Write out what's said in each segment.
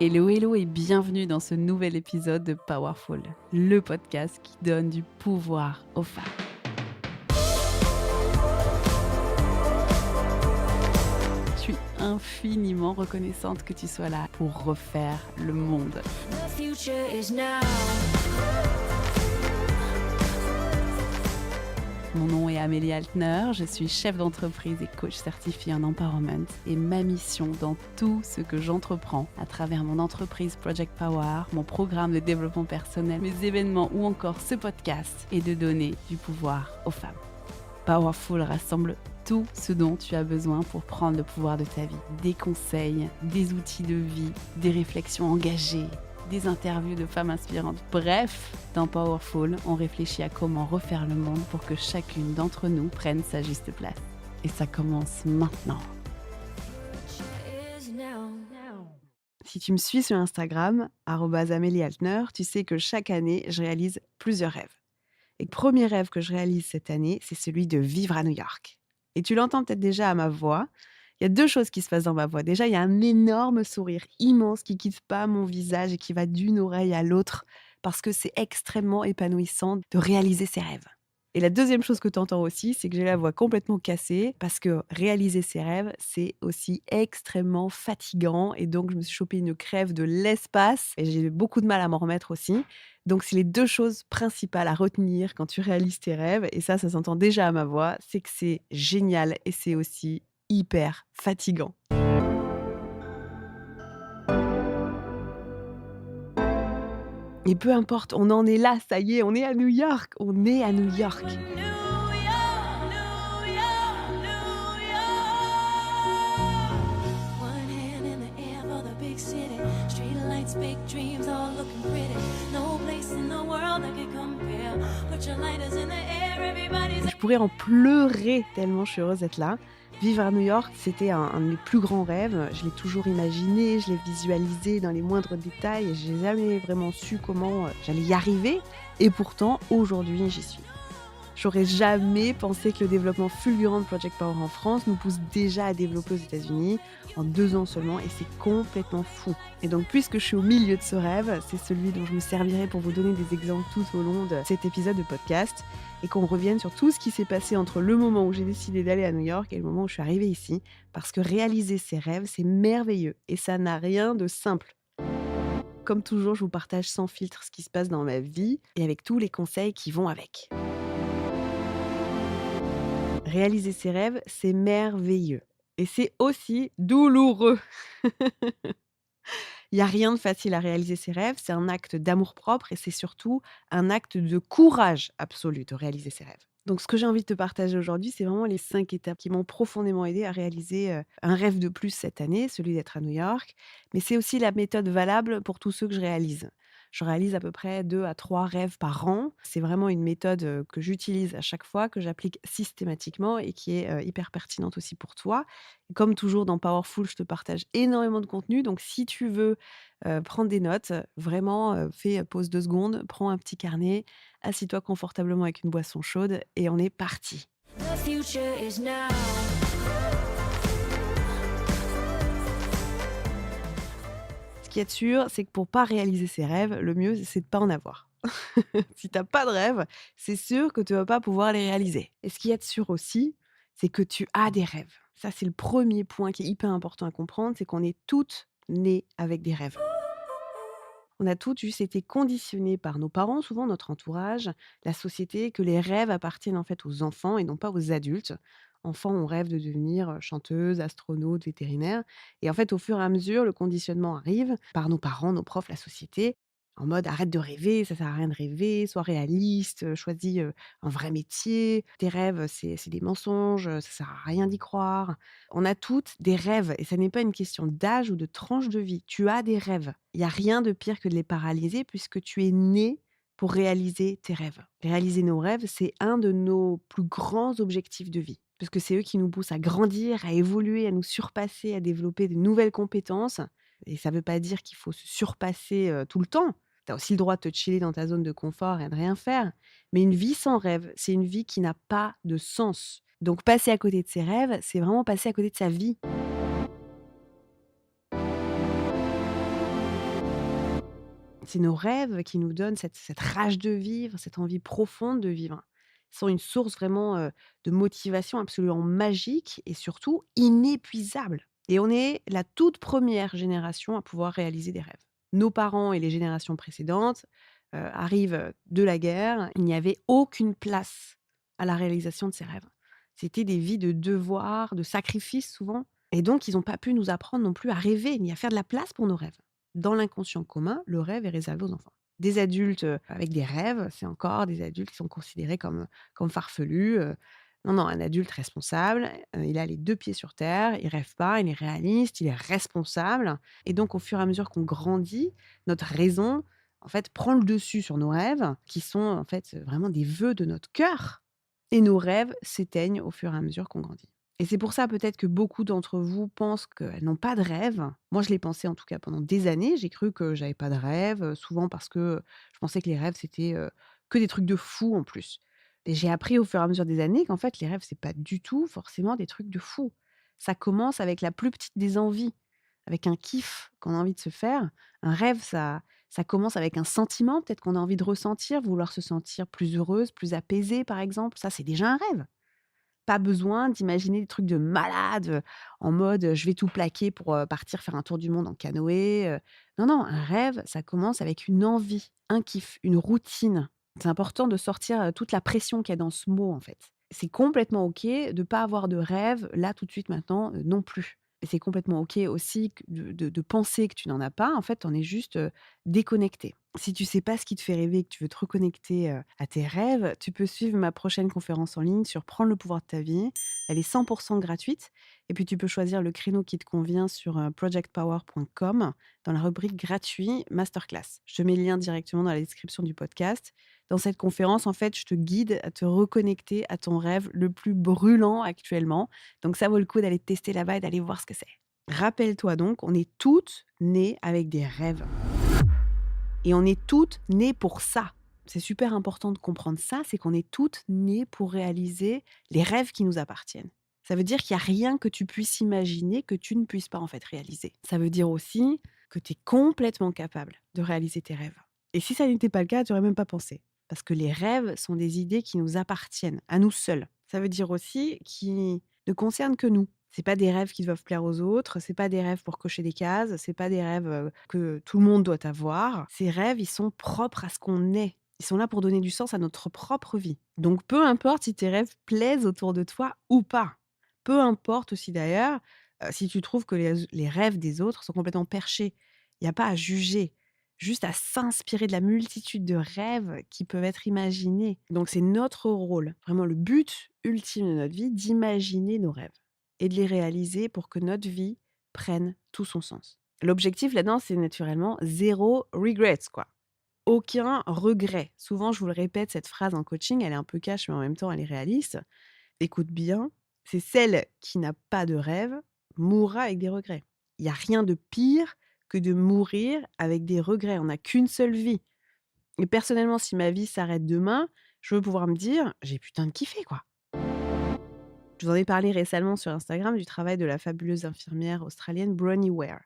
Hello, hello et bienvenue dans ce nouvel épisode de Powerful, le podcast qui donne du pouvoir aux femmes. Je suis infiniment reconnaissante que tu sois là pour refaire le monde. The future is now. Mon nom est Amélie Altner, je suis chef d'entreprise et coach certifié en empowerment et ma mission dans tout ce que j'entreprends à travers mon entreprise Project Power, mon programme de développement personnel, mes événements ou encore ce podcast est de donner du pouvoir aux femmes. Powerful rassemble tout ce dont tu as besoin pour prendre le pouvoir de ta vie. Des conseils, des outils de vie, des réflexions engagées, des interviews de femmes inspirantes. Bref, dans Powerful, on réfléchit à comment refaire le monde pour que chacune d'entre nous prenne sa juste place. Et ça commence maintenant. Is now. Si tu me suis sur Instagram, @AmélieAltner, tu sais que chaque année, je réalise plusieurs rêves. Et le premier rêve que je réalise cette année, c'est celui de vivre à New York. Et tu l'entends peut-être déjà à ma voix. Il y a deux choses qui se passent dans ma voix. Déjà, il y a un énorme sourire immense qui quitte pas mon visage et qui va d'une oreille à l'autre parce que c'est extrêmement épanouissant de réaliser ses rêves. Et la deuxième chose que tu entends aussi, c'est que j'ai la voix complètement cassée parce que réaliser ses rêves, c'est aussi extrêmement fatigant. Et donc, je me suis chopé une crève de l'espace et j'ai eu beaucoup de mal à m'en remettre aussi. Donc, c'est les deux choses principales à retenir quand tu réalises tes rêves. Et ça s'entend déjà à ma voix. C'est que c'est génial et c'est aussi hyper fatigant. Et peu importe, on en est là, ça y est, on est à New York. On est à New York. New York, New York, New York. One hand in the air for the big city. Street lights, big dreams, all looking pretty. No place in the world that can compare. Put your lighters in the air, everybody's. Je pourrais en pleurer tellement je suis heureuse d'être là. Vivre à New York, c'était un de mes plus grands rêves. Je l'ai toujours imaginé, je l'ai visualisé dans les moindres détails et j'ai jamais vraiment su comment j'allais y arriver. Et pourtant, aujourd'hui, j'y suis. J'aurais jamais pensé que le développement fulgurant de Project Power en France nous pousse déjà à développer aux États-Unis en 2 ans seulement et c'est complètement fou. Et donc, puisque je suis au milieu de ce rêve, c'est celui dont je me servirai pour vous donner des exemples tout au long de cet épisode de podcast et qu'on revienne sur tout ce qui s'est passé entre le moment où j'ai décidé d'aller à New York et le moment où je suis arrivée ici. Parce que réaliser ses rêves, c'est merveilleux et ça n'a rien de simple. Comme toujours, je vous partage sans filtre ce qui se passe dans ma vie et avec tous les conseils qui vont avec. Réaliser ses rêves, c'est merveilleux et c'est aussi douloureux. Il y a rien de facile à réaliser ses rêves, c'est un acte d'amour-propre et c'est surtout un acte de courage absolu de réaliser ses rêves. Donc ce que j'ai envie de te partager aujourd'hui, c'est vraiment les 5 étapes qui m'ont profondément aidée à réaliser, un rêve de plus cette année, celui d'être à New York, mais c'est aussi la méthode valable pour tous ceux que je réalise. Je réalise à peu près 2 à 3 rêves par an. C'est vraiment une méthode, que j'utilise à chaque fois, que j'applique systématiquement et qui est, hyper pertinente aussi pour toi. Et comme toujours dans Powerful, je te partage énormément de contenu, donc si tu veux, prendre des notes, vraiment, fais, pause 2 secondes, prends un petit carnet, assis-toi confortablement avec une boisson chaude et on est parti. The future is now. Ce qu'il y a de sûr, c'est que pour pas réaliser ses rêves, le mieux, c'est de pas en avoir. Si tu as pas de rêve, c'est sûr que tu vas pas pouvoir les réaliser. Et ce qu'il y a de sûr aussi, c'est que tu as des rêves. Ça, c'est le premier point qui est hyper important à comprendre, c'est qu'on est toutes nées avec des rêves. On a toutes juste été conditionnées par nos parents, souvent notre entourage, la société, que les rêves appartiennent en fait aux enfants et non pas aux adultes. Enfants, on rêve de devenir chanteuse, astronaute, vétérinaire. Et en fait, au fur et à mesure, le conditionnement arrive par nos parents, nos profs, la société, en mode arrête de rêver, ça sert à rien de rêver, sois réaliste, choisis un vrai métier. Tes rêves, c'est des mensonges, ça sert à rien d'y croire. On a toutes des rêves et ça n'est pas une question d'âge ou de tranche de vie. Tu as des rêves. Il y a rien de pire que de les paralyser puisque tu es né pour réaliser tes rêves. Réaliser nos rêves, c'est un de nos plus grands objectifs de vie parce que c'est eux qui nous poussent à grandir, à évoluer, à nous surpasser, à développer de nouvelles compétences et ça veut pas dire qu'il faut se surpasser, tout le temps. Tu as aussi le droit de te chiller dans ta zone de confort et de rien faire. Mais une vie sans rêve, c'est une vie qui n'a pas de sens. Donc passer à côté de ses rêves, c'est vraiment passer à côté de sa vie. C'est nos rêves qui nous donnent cette rage de vivre, cette envie profonde de vivre. Ils sont une source vraiment, de motivation absolument magique et surtout inépuisable. Et on est la toute première génération à pouvoir réaliser des rêves. Nos parents et les générations précédentes, arrivent, de la guerre. Il n'y avait aucune place à la réalisation de ces rêves. C'était des vies de devoirs, de sacrifices souvent et donc ils n'ont pas pu nous apprendre non plus à rêver ni à faire de la place pour nos rêves. Dans l'inconscient commun, le rêve est réservé aux enfants. Des adultes, avec des rêves, c'est encore des adultes qui sont considérés comme farfelus, non, non, un adulte responsable, il a les 2 pieds sur terre, il rêve pas, il est réaliste, il est responsable et donc au fur et à mesure qu'on grandit, notre raison, en fait, prend le dessus sur nos rêves qui sont, en fait, vraiment des vœux de notre cœur et nos rêves s'éteignent au fur et à mesure qu'on grandit. Et c'est pour ça peut-être que beaucoup d'entre vous pensent qu'elles n'ont pas de rêve. Moi, je l'ai pensé en tout cas pendant des années. J'ai cru que j'avais pas de rêve, souvent parce que je pensais que les rêves, c'était, que des trucs de fou en plus. Et j'ai appris au fur et à mesure des années qu'en fait, les rêves, c'est pas du tout forcément des trucs de fou. Ça commence avec la plus petite des envies, avec un kiff qu'on a envie de se faire. Un rêve, ça commence avec un sentiment peut-être qu'on a envie de ressentir, vouloir se sentir plus heureuse, plus apaisée par exemple. Ça, c'est déjà un rêve. Pas besoin d'imaginer des trucs de malade, en mode, je vais tout plaquer pour, partir faire un tour du monde en canoë, Non, non, un rêve, ça commence avec une envie, un kiff, une routine. C'est important de sortir, toute la pression qu'il y a dans ce mot, en fait. C'est complètement OK de pas avoir de rêve, là, tout de suite, maintenant, non plus. Et c'est complètement OK aussi que de penser que tu n'en as pas. En fait, tu en es juste, déconnecté. Si tu sais pas ce qui te fait rêver et que tu veux te reconnecter, à tes rêves, tu peux suivre ma prochaine conférence en ligne sur prendre le pouvoir de ta vie. Elle est 100 gratuite et puis tu peux choisir le créneau qui te convient sur, projectpower.com dans la rubrique gratuit masterclass. Je te mets le lien directement dans la description du podcast. Dans cette conférence, en fait, je te guide à te reconnecter à ton rêve le plus brûlant actuellement. Donc ça vaut le coup d'aller tester là-bas et d'aller voir ce que c'est. Rappelle-toi donc, on est toutes nées avec des rêves. Et on est toutes nées pour ça. C'est super important de comprendre ça, c'est qu'on est toutes nées pour réaliser les rêves qui nous appartiennent. Ça veut dire qu'il y a rien que tu puisses imaginer que tu ne puisses pas en fait réaliser. Ça veut dire aussi que tu es complètement capable de réaliser tes rêves. Et si ça n'était pas le cas, tu n'aurais même pas pensé. Parce que les rêves sont des idées qui nous appartiennent, à nous seuls. Ça veut dire aussi qu'ils ne concernent que nous. C'est pas des rêves qui doivent plaire aux autres, c'est pas des rêves pour cocher des cases, c'est pas des rêves, que tout le monde doit avoir. Ces rêves, ils sont propres à ce qu'on est. Ils sont là pour donner du sens à notre propre vie. Donc peu importe si tes rêves plaisent autour de toi ou pas. Peu importe aussi d'ailleurs, si tu trouves que les rêves des autres sont complètement perchés. Il y a pas à juger, juste à s'inspirer de la multitude de rêves qui peuvent être imaginés. Donc c'est notre rôle, vraiment le but ultime de notre vie, d'imaginer nos rêves et de les réaliser pour que notre vie prenne tout son sens. L'objectif là-dedans, c'est naturellement zéro regrets, quoi. Aucun regret. Souvent, je vous le répète, cette phrase en coaching, elle est un peu cash, mais en même temps, elle est réaliste. Écoute bien, c'est celle qui n'a pas de rêve mourra avec des regrets. Il n'y a rien de pire que de mourir avec des regrets. On n'a qu'une seule vie. Et personnellement, si ma vie s'arrête demain, je veux pouvoir me dire, j'ai putain de kiffé, quoi. Je vous en ai parlé récemment sur Instagram du travail de la fabuleuse infirmière australienne Bronnie Ware.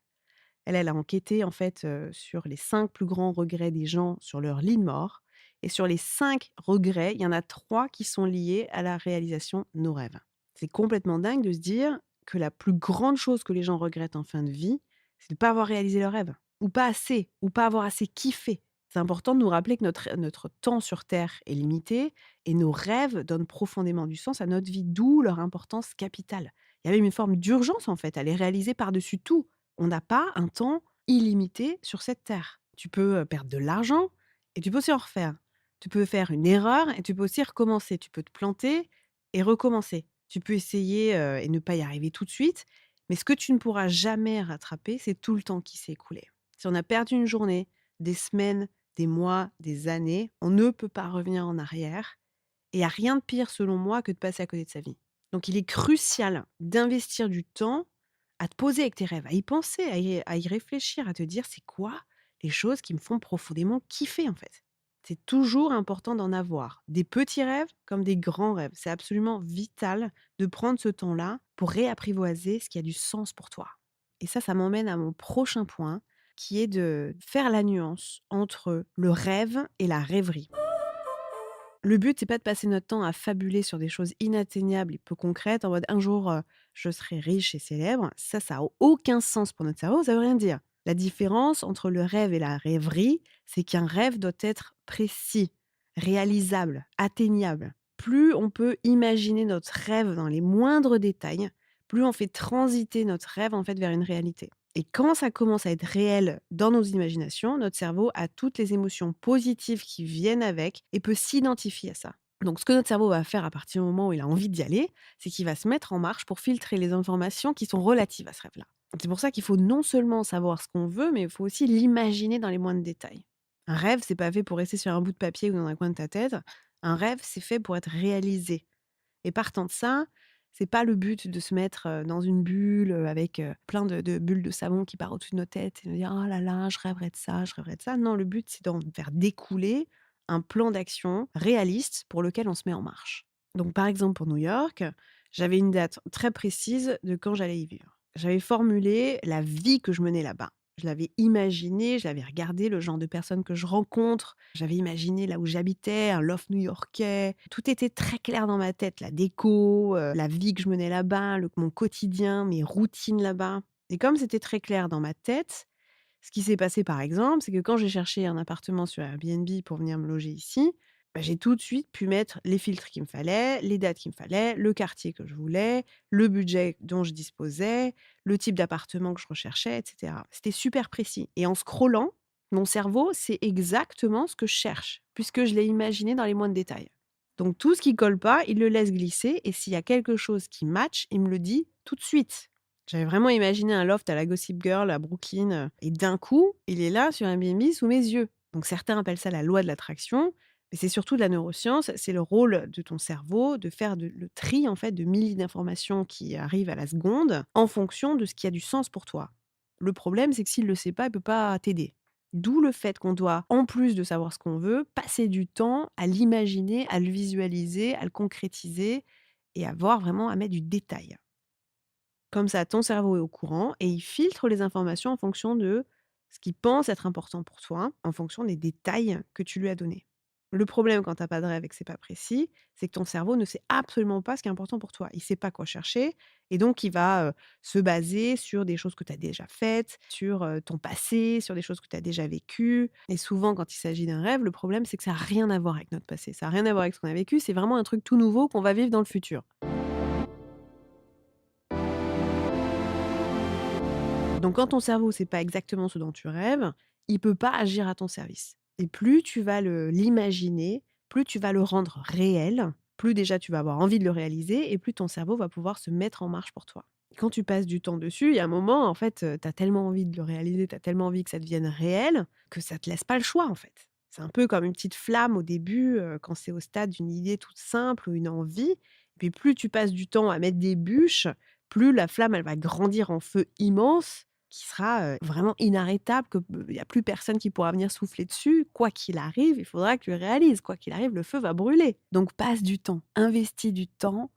Elle a enquêté en fait sur les 5 plus grands regrets des gens sur leur lit de mort. Et sur les 5 regrets, il y en a 3 qui sont liés à la réalisation de nos rêves. C'est complètement dingue de se dire que la plus grande chose que les gens regrettent en fin de vie, c'est de ne pas avoir réalisé leurs rêves. Ou pas assez, ou pas avoir assez kiffé. C'est important de nous rappeler que notre temps sur Terre est limité et nos rêves donnent profondément du sens à notre vie, d'où leur importance capitale. Il y a même une forme d'urgence en fait à les réaliser par-dessus tout. On n'a pas un temps illimité sur cette terre. Tu peux, perdre de l'argent et tu peux aussi en refaire. Tu peux faire une erreur et tu peux aussi recommencer. Tu peux te planter et recommencer. Tu peux essayer, et ne pas y arriver tout de suite, mais ce que tu ne pourras jamais rattraper, c'est tout le temps qui s'est écoulé. Si on a perdu une journée, des semaines, des mois, des années, on ne peut pas revenir en arrière et il y a rien de pire selon moi que de passer à côté de sa vie. Donc il est crucial d'investir du temps à te poser avec tes rêves, à y penser, à y réfléchir, à te dire: «C'est quoi les choses qui me font profondément kiffer, en fait?» C'est toujours important d'en avoir, des petits rêves comme des grands rêves. C'est absolument vital de prendre ce temps-là pour réapprivoiser ce qui a du sens pour toi. Et ça m'emmène à mon prochain point, qui est de faire la nuance entre le rêve et la rêverie. Le but, c'est pas de passer notre temps à fabuler sur des choses inatteignables et peu concrètes en mode: «Un jour, je serai riche et célèbre». Ça a aucun sens pour notre cerveau, ça veut rien dire. La différence entre le rêve et la rêverie, c'est qu'un rêve doit être précis, réalisable, atteignable. Plus on peut imaginer notre rêve dans les moindres détails, plus on fait transiter notre rêve, en fait, vers une réalité. Et quand ça commence à être réel dans nos imaginations, notre cerveau a toutes les émotions positives qui viennent avec et peut s'identifier à ça. Donc, ce que notre cerveau va faire à partir du moment où il a envie d'y aller, c'est qu'il va se mettre en marche pour filtrer les informations qui sont relatives à ce rêve-là. C'est pour ça qu'il faut non seulement savoir ce qu'on veut, mais il faut aussi l'imaginer dans les moindres détails. Un rêve, c'est pas fait pour rester sur un bout de papier ou dans un coin de ta tête. Un rêve, c'est fait pour être réalisé. Et partant de ça, c'est pas le but de se mettre, dans une bulle, avec, plein de bulles de savon qui partent au-dessus de nos têtes et de dire: «Oh là là, je rêverais de ça, je rêverais de ça». Non, le but, c'est d'en faire découler un plan d'action réaliste pour lequel on se met en marche. Donc par exemple, pour New York, j'avais une date très précise de quand j'allais y vivre. J'avais formulé la vie que je menais là-bas. Je l'avais imaginé, je l'avais regardé, le genre de personnes que je rencontre. J'avais imaginé là où j'habitais, un loft new-yorkais. Tout était très clair dans ma tête, la déco, la vie que je menais là-bas, mon quotidien, mes routines là-bas. Et comme c'était très clair dans ma tête, ce qui s'est passé par exemple, c'est que quand j'ai cherché un appartement sur Airbnb pour venir me loger ici, bah, j'ai tout de suite pu mettre les filtres qu'il me fallait, les dates qu'il me fallait, le quartier que je voulais, le budget dont je disposais, le type d'appartement que je recherchais, et cetera. C'était super précis et en scrollant, mon cerveau sait exactement ce que je cherche, puisque je l'ai imaginé dans les moindres détails. Donc tout ce qui colle pas, il le laisse glisser et s'il y a quelque chose qui match, il me le dit tout de suite. J'avais vraiment imaginé un loft à la Gossip Girl à Brooklyn, et d'un coup, il est là sur Airbnb sous mes yeux. Donc certains appellent ça la loi de l'attraction, mais c'est surtout de la neuroscience. C'est le rôle de ton cerveau de faire le tri en fait de milliers d'informations qui arrivent à la seconde en fonction de ce qui a du sens pour toi. Le problème, c'est que s'il ne le sait pas, il peut pas t'aider. D'où le fait qu'on doit, en plus de savoir ce qu'on veut, passer du temps à l'imaginer, à le visualiser, à le concrétiser et avoir vraiment à mettre du détail. Comme ça, ton cerveau est au courant et il filtre les informations en fonction de ce qu'il pense être important pour toi, en fonction des détails que tu lui as donnés. Le problème quand tu as pas de rêve et que c'est pas précis, c'est que ton cerveau ne sait absolument pas ce qui est important pour toi. Il sait pas quoi chercher et donc il va, se baser sur des choses que tu as déjà faites, sur, ton passé, sur des choses que tu as déjà vécues et souvent quand il s'agit d'un rêve, le problème c'est que ça a rien à voir avec notre passé, ça a rien à voir avec ce qu'on a vécu, c'est vraiment un truc tout nouveau qu'on va vivre dans le futur. Donc quand ton cerveau sait pas exactement ce dont tu rêves, il peut pas agir à ton service. Et plus tu vas l'imaginer, plus tu vas le rendre réel, plus déjà tu vas avoir envie de le réaliser et plus ton cerveau va pouvoir se mettre en marche pour toi. Quand tu passes du temps dessus, il y a un moment, en fait, tu as tellement envie de le réaliser, tu as tellement envie que ça devienne réel, que ça te laisse pas le choix, en fait. C'est un peu comme une petite flamme au début, quand c'est au stade d'une idée toute simple ou une envie. Et puis plus tu passes du temps à mettre des bûches, plus la flamme, elle va grandir en feu immense qui sera, vraiment inarrêtable, que il y a plus personne qui pourra venir souffler dessus. Quoi qu'il arrive, il faudra que tu le réalises. Quoi qu'il arrive, le feu va brûler. Donc passe du temps, investis du temps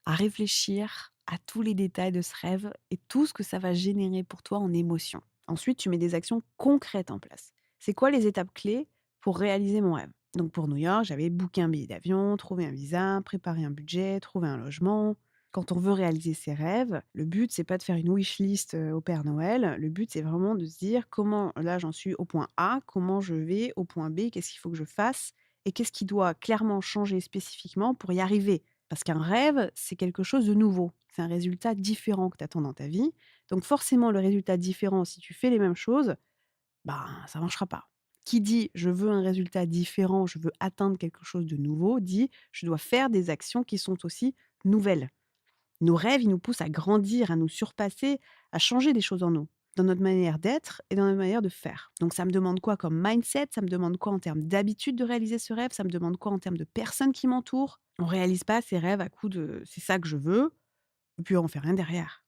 à réfléchir à tous les détails de ce rêve et tout ce que ça va générer pour toi en émotion. Ensuite, tu mets des actions concrètes en place. C'est quoi les étapes clés pour réaliser mon rêve? Donc pour New York, j'avais booké un billet d'avion, trouvé un visa, préparé un budget, trouvé un logement. Quand on veut réaliser ses rêves, le but, c'est pas de faire une wish list, au Père Noël. Le but, c'est vraiment de se dire: «Comment là, j'en suis au point A, comment je vais au point B? Qu'est-ce qu'il faut que je fasse? Et qu'est-ce qui doit clairement changer spécifiquement pour y arriver?» Parce qu'un rêve, c'est quelque chose de nouveau. C'est un résultat différent que tu attends dans ta vie. Donc forcément, le résultat différent, si tu fais les mêmes choses, ben, ça marchera pas. Qui dit: «Je veux un résultat différent, je veux atteindre quelque chose de nouveau», dit: «Je dois faire des actions qui sont aussi nouvelles». Nos rêves, ils nous poussent à grandir, à nous surpasser, à changer des choses en nous, dans notre manière d'être et dans notre manière de faire. Donc ça me demande quoi comme mindset? Ça me demande quoi en termes d'habitude de réaliser ce rêve? Ça me demande quoi en termes de personnes qui m'entourent? On réalise pas ses rêves à coup de: «C'est ça que je veux» et puis on fait rien derrière.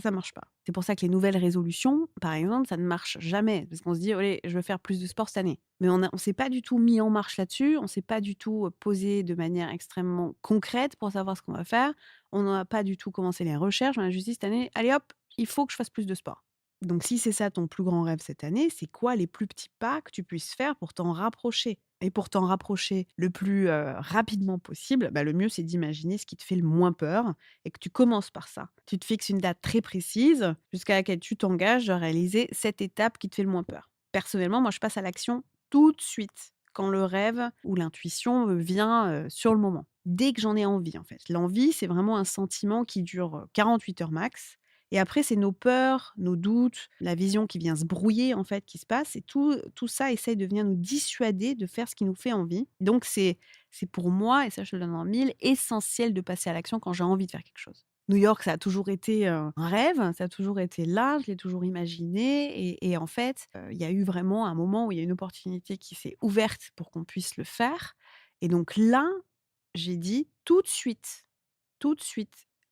Ça marche pas. C'est pour ça que les nouvelles résolutions, par exemple, ça ne marche jamais parce qu'on se dit: «Allez, je veux faire plus de sport cette année». Mais on s'est pas du tout mis en marche là-dessus, on s'est pas du tout, posé de manière extrêmement concrète pour savoir ce qu'on va faire. On n'a pas du tout commencé les recherches, on a juste dit cette année: «Allez hop, il faut que je fasse plus de sport». Donc si c'est ça ton plus grand rêve cette année, c'est quoi les plus petits pas que tu puisses faire pour t'en rapprocher? Et pour t'en rapprocher le plus, rapidement possible, bah, le mieux c'est d'imaginer ce qui te fait le moins peur et que tu commences par ça. Tu te fixes une date très précise jusqu'à laquelle tu t'engages à réaliser cette étape qui te fait le moins peur. Personnellement, moi je passe à l'action tout de suite quand le rêve ou l'intuition me vient, sur le moment. Dès que j'en ai envie en fait. L'envie, c'est vraiment un sentiment qui dure, 48 heures max et après, c'est nos peurs, nos doutes, la vision qui vient se brouiller, en fait, qui se passe et tout ça essaye de venir nous dissuader de faire ce qui nous fait envie. Donc c'est pour moi, et ça je te le donne en mille, essentiel de passer à l'action quand j'ai envie de faire quelque chose. New York, ça a toujours été, un rêve, ça a toujours été là, je l'ai toujours imaginé et en fait, il y a eu vraiment un moment où il y a une opportunité qui s'est ouverte pour qu'on puisse le faire et donc là, j'ai dit: tout de suite,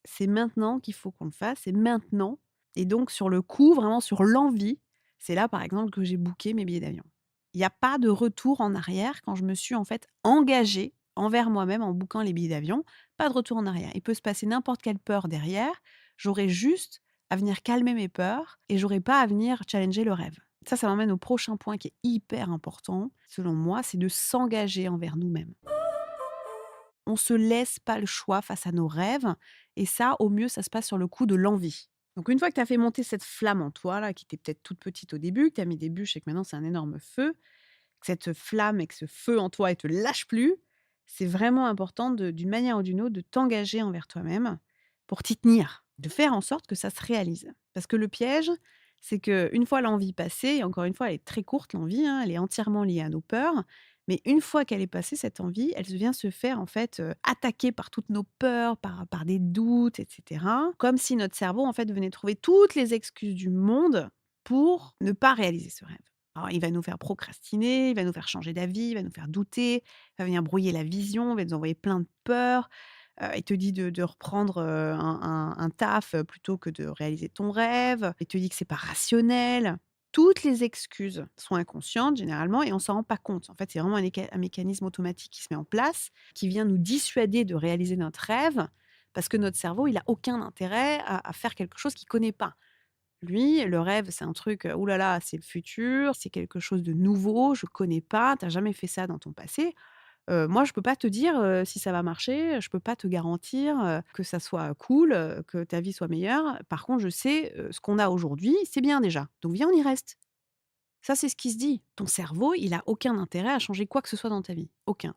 c'est maintenant qu'il faut qu'on le fasse, c'est maintenant et donc sur le coup, vraiment sur l'envie, c'est là, par exemple, que j'ai booké mes billets d'avion. Il y a pas de retour en arrière quand je me suis, en fait, engagée envers moi-même en bookant les billets d'avion, pas de retour en arrière. Il peut se passer n'importe quelle peur derrière, j'aurais juste à venir calmer mes peurs et j'aurais pas à venir challenger le rêve. Ça m'emmène au prochain point qui est hyper important, selon moi, c'est de s'engager envers nous-mêmes. On se laisse pas le choix face à nos rêves et ça, au mieux, ça se passe sur le coup de l'envie. Donc une fois que tu as fait monter cette flamme en toi là, qui était peut-être toute petite au début, que tu as mis des bûches et que maintenant c'est un énorme feu, que cette flamme et que ce feu en toi, il te lâche plus, c'est vraiment important d'une manière ou d'une autre de t'engager envers toi-même pour t'y tenir, de faire en sorte que ça se réalise. Parce que le piège, c'est qu'une fois l'envie passée, et encore une fois, elle est très courte l'envie, hein, elle est entièrement liée à nos peurs, mais une fois qu'elle est passée, cette envie, elle vient se faire en fait attaquer par toutes nos peurs, par des doutes, etc. Comme si notre cerveau en fait venait trouver toutes les excuses du monde pour ne pas réaliser ce rêve. Alors, il va nous faire procrastiner, il va nous faire changer d'avis, il va nous faire douter, il va venir brouiller la vision, il va nous envoyer plein de peurs. Il te dit de reprendre, un taf, plutôt que de réaliser ton rêve. Il te dit que c'est pas rationnel. Toutes les excuses sont inconscientes généralement et on s'en rend pas compte. En fait, c'est vraiment un mécanisme automatique qui se met en place, qui vient nous dissuader de réaliser notre rêve, parce que notre cerveau, il a aucun intérêt à faire quelque chose qu'il connaît pas. Lui, le rêve, c'est un truc, ouh là là, c'est le futur, c'est quelque chose de nouveau, je connais pas, tu as jamais fait ça dans ton passé. Moi, je peux pas te dire, si ça va marcher, je peux pas te garantir, que ça soit cool, que ta vie soit meilleure. Par contre, je sais, ce qu'on a aujourd'hui, c'est bien déjà, donc viens, on y reste. Ça, c'est ce qui se dit. Ton cerveau, il a aucun intérêt à changer quoi que ce soit dans ta vie, aucun.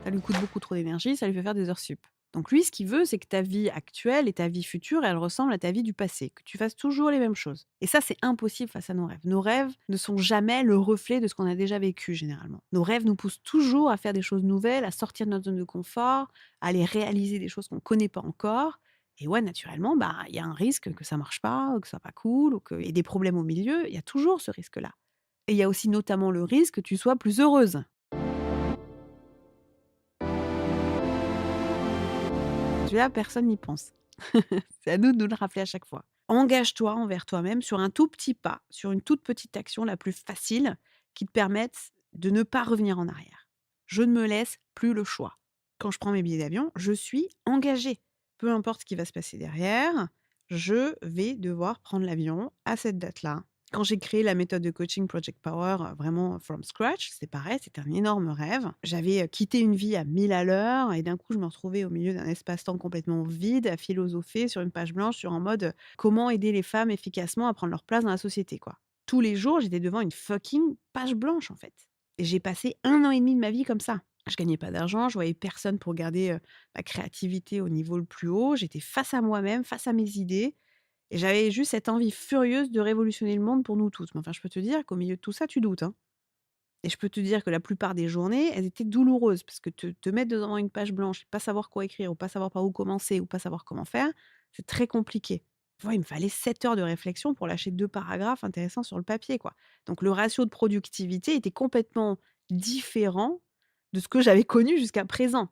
Ça lui coûte beaucoup trop d'énergie, ça lui fait faire des heures sup. Donc lui, ce qu'il veut, c'est que ta vie actuelle et ta vie future, elle ressemble à ta vie du passé, que tu fasses toujours les mêmes choses. Et ça, c'est impossible face à nos rêves. Nos rêves ne sont jamais le reflet de ce qu'on a déjà vécu généralement. Nos rêves nous poussent toujours à faire des choses nouvelles, à sortir de notre zone de confort, à aller réaliser des choses qu'on ne connaît pas encore. Et ouais, naturellement, bah, il y a un risque que ça marche pas, ou que ça soit pas cool, ou qu'il y ait des problèmes au milieu. Il y a toujours ce risque-là. Et il y a aussi notamment le risque que tu sois plus heureuse. Celui-là, personne n'y pense. C'est à nous de nous le rappeler à chaque fois. Engage-toi envers toi-même sur un tout petit pas, sur une toute petite action la plus facile qui te permette de ne pas revenir en arrière. Je ne me laisse plus le choix. Quand je prends mes billets d'avion, je suis engagée. Peu importe ce qui va se passer derrière, je vais devoir prendre l'avion à cette date-là. Quand j'ai créé la méthode de coaching Project Power, vraiment from scratch, c'est pareil, c'était un énorme rêve. J'avais, quitté une vie à 1000 à l'heure et d'un coup, je me retrouvais au milieu d'un espace-temps complètement vide, à philosopher sur une page blanche sur en mode, comment aider les femmes efficacement à prendre leur place dans la société, quoi. Tous les jours, j'étais devant une fucking page blanche, en fait et j'ai passé 1 an et demi de ma vie comme ça. Je gagnais pas d'argent, je voyais personne pour garder, ma créativité au niveau le plus haut. J'étais face à moi-même, face à mes idées et j'avais juste cette envie furieuse de révolutionner le monde pour nous tous. Mais enfin, je peux te dire qu'au milieu de tout ça, tu doutes, hein. Et je peux te dire que la plupart des journées, elles étaient douloureuses parce que te mettre devant une page blanche et pas savoir quoi écrire ou pas savoir par où commencer ou pas savoir comment faire, c'est très compliqué. Tu vois, il me fallait 7 heures de réflexion pour lâcher 2 paragraphes intéressants sur le papier, quoi. Donc le ratio de productivité était complètement différent de ce que j'avais connu jusqu'à présent.